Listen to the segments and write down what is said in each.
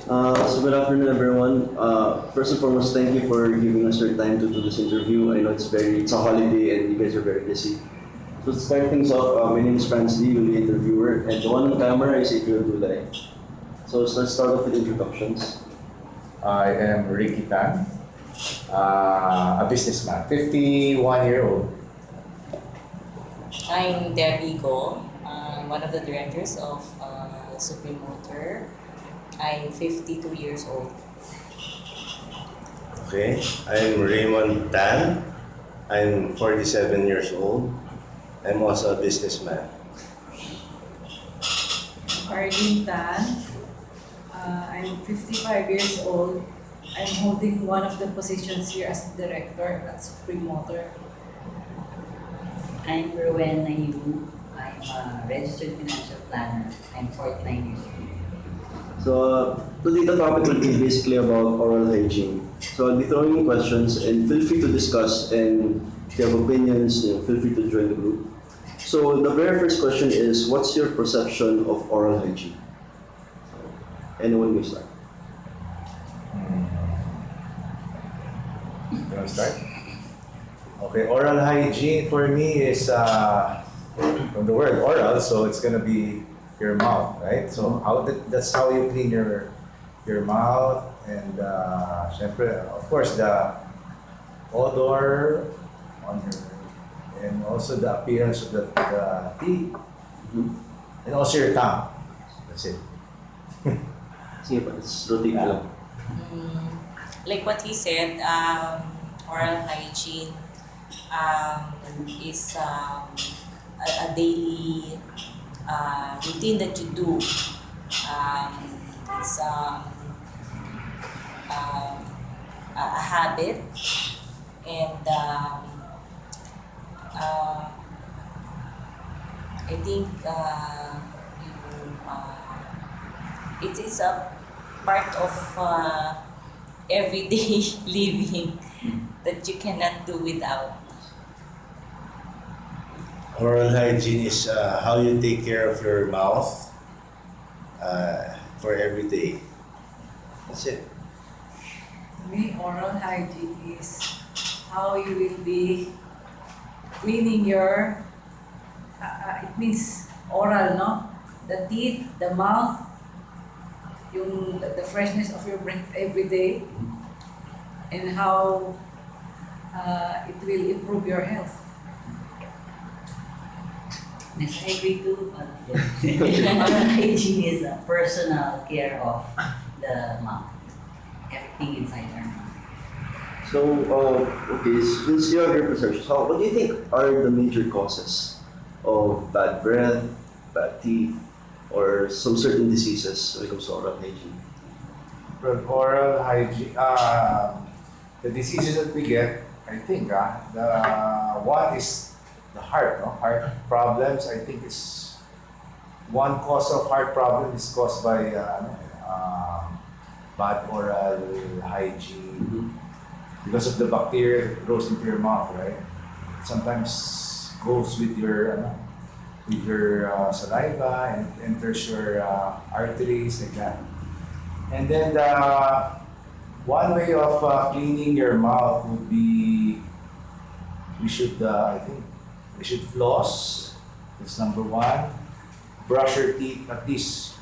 So good afternoon, everyone. First and foremost, thank you for giving us your time to do this interview. I know it's a holiday and you guys are very busy. So to start things off, my name is Franz Lee, you'll be the interviewer, and the one on camera is April Dulay. So let's start off with introductions. I am Ricky Tan, a businessman, 51-year-old. I'm Debbie Go, one of the directors of Supreme Motor. I'm 52 years old. Okay, I'm Raymond Tan. I'm 47 years old. I'm also a businessman. Arlene Tan. I'm 55 years old. I'm holding one of the positions here as director at Supreme Motor. I'm Rowen Nahiru. I'm a registered financial planner. I'm 49 years old. So today the topic will be basically about oral hygiene. So I'll be throwing you questions and feel free to discuss, and if you have opinions, feel free to join the group. So the very first question is, what's your perception of oral hygiene? Anyone will start. You want to start? Okay, oral hygiene for me is from the word oral, so it's gonna be your mouth, right? So that's how you clean your mouth, and syempre, of course, the odor on your, and also the appearance of the teeth, and also your tongue. That's it. Sige pa, it's rotate Yeah. lang. Like what he said, oral hygiene is a daily routine that you do. It's a habit, and I think it is a part of everyday living that you cannot do without. Oral hygiene is how you take care of your mouth for every day. That's it. For me, oral hygiene is how you will be cleaning your, it means oral, no? The teeth, the mouth, the freshness of your breath every day, and how it will improve your health. Yes, I agree too, but oral hygiene is a personal care of the mouth. Everything inside our mouth. So, okay, since you have your perceptions, what do you think are the major causes of bad breath, bad teeth, or some certain diseases when it comes to oral hygiene? For oral hygiene, the diseases that we get, I think, the one is the heart, no? Heart problems. I think is one cause of heart problem is caused by bad oral hygiene because of the bacteria that grows into your mouth, right? Sometimes goes with your saliva and enters your arteries like that. And then one way of cleaning your mouth would be I think we should floss. That's number one. Brush your teeth at least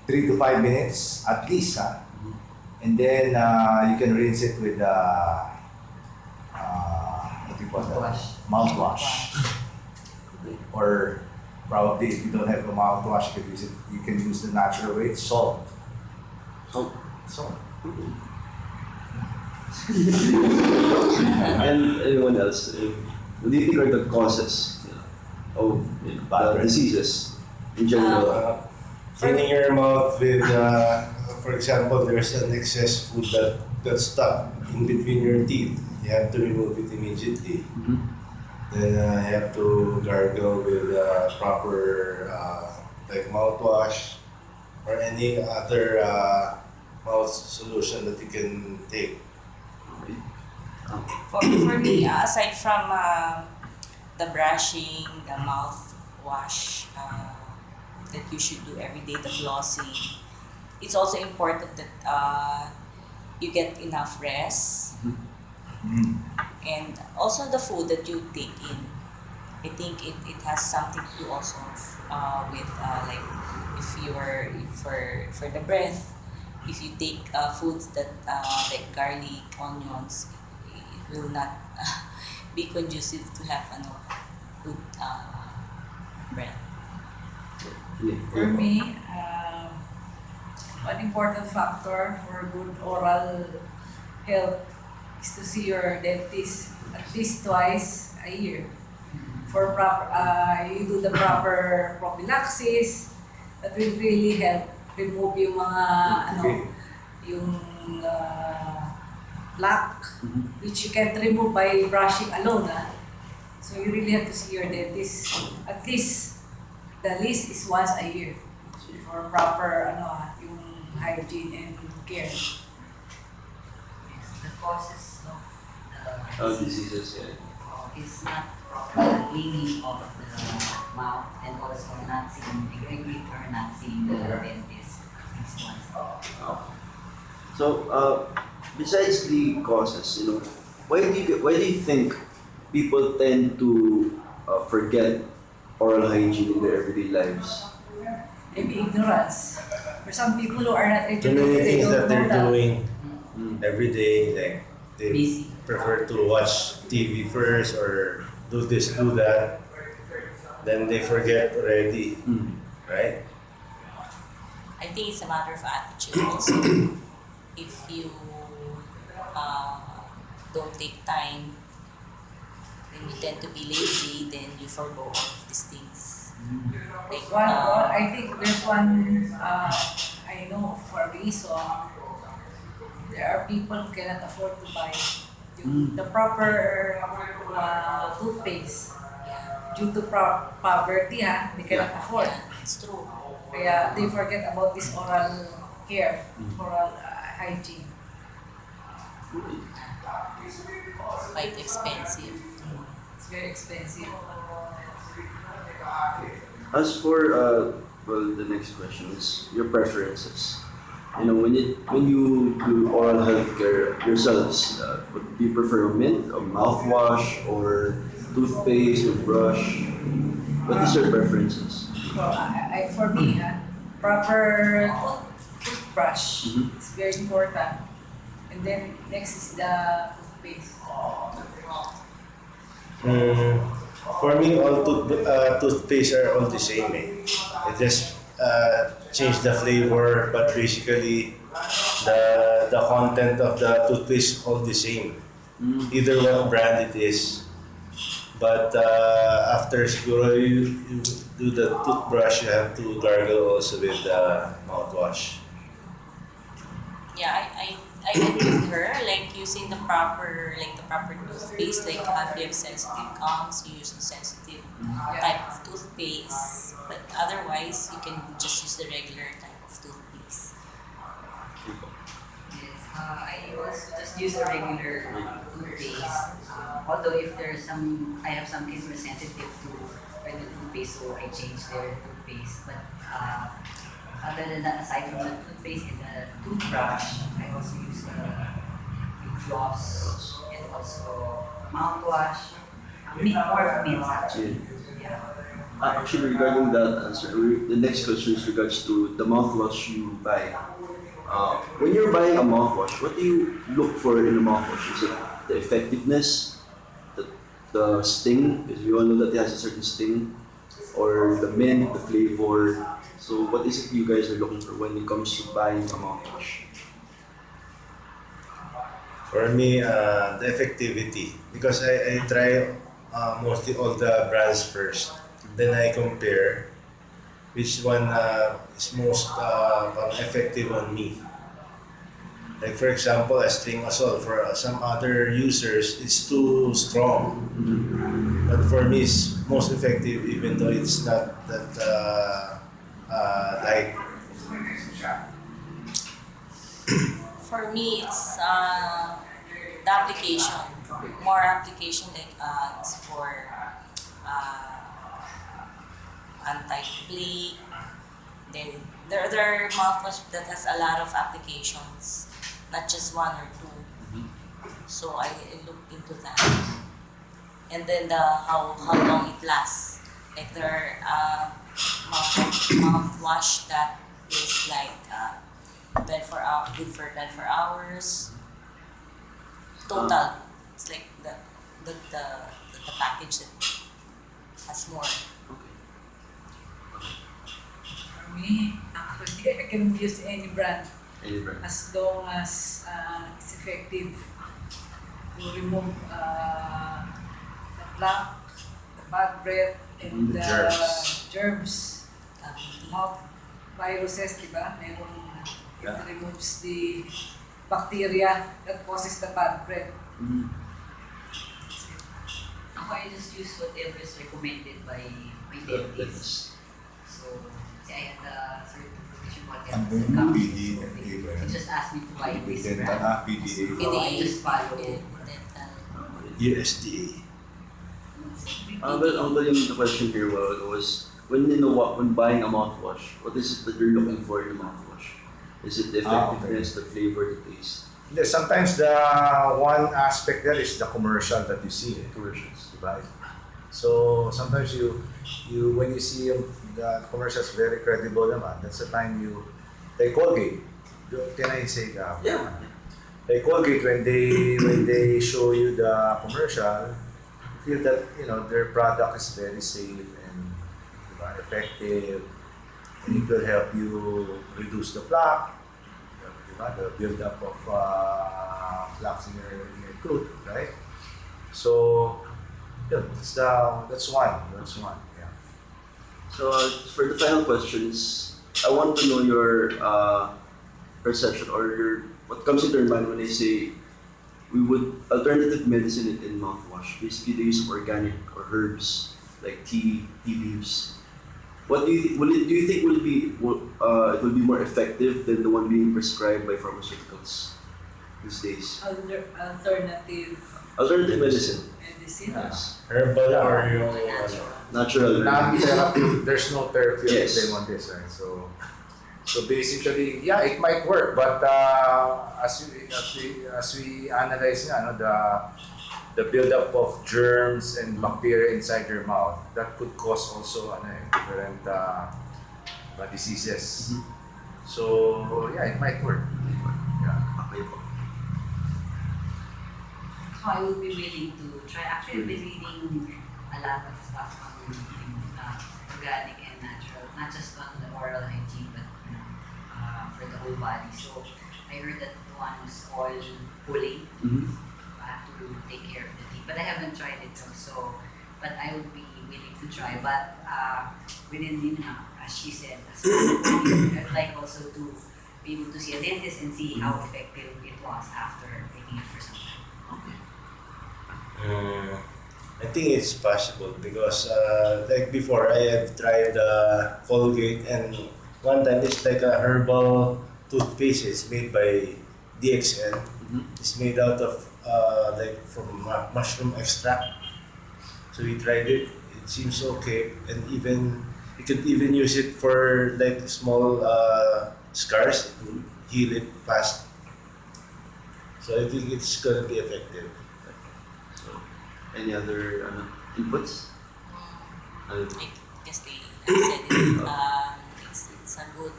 3 to 5 minutes at least, and then you can rinse it with what do you call that? Mouthwash. Or probably if you don't have a mouthwash, you can use the natural way, salt. Oh. Salt. And anyone else, what do you think are the causes of Bad breath. diseases in general? Cleaning your mouth with, for example, there's an excess food that's stuck in between your teeth. You have to remove it immediately. Then you have to gargle with proper like mouthwash or any other mouth solution that you can take. For me, aside from the brushing, the mouthwash that you should do every day, the flossing, it's also important that you get enough rest, and also the food that you take in. I think it has something to do also with like if you are for the breath, if you take foods that like garlic, onions, it will not be conducive to have good breath. For me, one important factor for good oral health is to see your dentist at least twice a year. For proper, you do the proper prophylaxis that will really help remove yung mga yung plaque, which you can't remove by brushing alone. So you really have to see your dentist at least, the least is once a year for proper yung hygiene and care. Yes, the causes of the Diseases, yeah. is not proper cleaning of the mouth and also not seeing agreed or not seeing the dentist at least once. So, besides the causes, why do you think people tend to forget oral hygiene in their everyday lives? Maybe ignorance. For some people who are not Too many educated, they things don't that they're know that. doing every day, like they Busy. prefer to watch TV first or do this, do that. Then they forget already, right? I think it's a matter of attitude also. If you don't take time, when you tend to be lazy, then you forgo all of these things. Like, I think there's one, I know for a reason, there are people who cannot afford to buy the proper toothpaste. Due to poverty, they cannot afford. yeah, it's true. Kaya they forget about this oral care, oral hygiene. Quite expensive. It's very expensive. As for the next question is your preferences. When you do oral health care yourselves, do you prefer a mint, a mouthwash, or toothpaste or brush? What is your preferences? So for me, proper toothbrush is very important. And then next is the toothpaste. For me, all toothpaste are all the same. They just change the flavor, but basically the content of the toothpaste all the same. Either what brand it is. But after siguro you do the toothbrush, you have to gargle also with the mouthwash. Yeah, I agree with her. Like using the proper toothpaste. Like if you have sensitive gums, you use the sensitive type of toothpaste. But otherwise, you can just use the regular type of toothpaste. Yes, I also just use a regular toothpaste. Although if there's I have some kids who are sensitive to the toothpaste, so I change their toothpaste. But other than that, aside from the toothpaste and the toothbrush, I also use the floss and also mouthwash. More mints actually. Yeah. Actually, regarding that answer, the next question is regards to the mouthwash you buy. When you're buying a mouthwash, what do you look for in a mouthwash? Is it the effectiveness, the sting, because we all know that it has a certain sting, or the mint, the flavor? So what is it you guys are looking for when it comes to buying a mouthwash? For me, the effectivity, because I try mostly all the brands first. Then I compare which one is most effective on me. Like for example, a string assault for some other users, it's too strong. But for me, it's most effective even though it's not that light. For me, it's the application. More application like it's for anti-plaque, then there are mouthwash that has a lot of applications, not just one or two. So I looked into that. And then how long it lasts. Like there are mouthwash that is like 24 hours, good for 24 hours. Total, it's like the package that has more. For me, actually, I can use any brand Any brand. as long as it's effective to remove the plaque, the bad breath, and The the germs. germs, mouth viruses, di ba? Yeah. It removes the bacteria that causes the bad breath. Ako, I just use whatever is recommended by my That's dentist. So, I had a certification for Ang dentist that comes. PDA, So, di ba? he just asked me to buy this Dental, brand. PDA, So, I just follow. Dental. USDA. But the question here was when when buying a mouthwash, what is it that you're looking for in a mouthwash? Is it the effectiveness, the flavor, the taste? Yeah, sometimes the one aspect there is the commercial that you see. Commercials. Right? So sometimes when you see the commercials very credible naman, that's the time you, like Colgate. Can I say that? Yeah. Like Colgate, when they show you the commercial, you feel that their product is very safe and effective, and it will help you reduce the plaque, the buildup of plaques in your tooth, right? So yeah, that's one. Yeah. So for the final questions, I want to know your perception or what comes into your mind when I say we would alternative medicine in mouthwash. Basically, the use of organic or herbs like tea leaves. What do you do you think it will be more effective than the one being prescribed by pharmaceuticals these days? Alternative Alternative medicine. medicine. Yes. Herbal or yung Natural. Non-therapeutic, there's no therapeutic Yes. claim on this, right? So basically, yeah, it might work, but as we analyze nga, the buildup of germs and bacteria inside your mouth, that could cause also different diseases. So yeah, it might work. Yeah. Okay po. So, I would be willing to try. Actually, I've been reading a lot of stuff on organic and natural, not just on the oral hygiene, but for the whole body. So I heard that one was all pulling. I have to take care of the teeth, but I haven't tried it though. So, but I would be willing to try. But within, as she said, I'd like also to be able to see a dentist and see how effective it was after taking it for some time. I think it's possible because like before I have tried Colgate, and one time it's like a herbal toothpaste. It's made by DXN. It's made out of like from mushroom extract. So we tried it. It seems okay, and even you could even use it for like small scars. It will heal it fast. So I think it's gonna be effective. So, any other inputs? I guess they said it. It's a good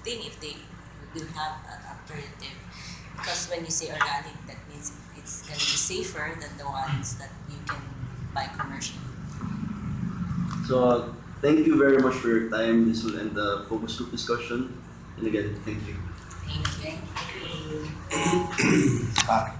thing if they will have an alternative. Because when you say organic, that means it's going to be safer than the ones that you can buy commercially. So thank you very much for your time. This will end the focus group discussion. And again, thank you. Thank you. Thank you.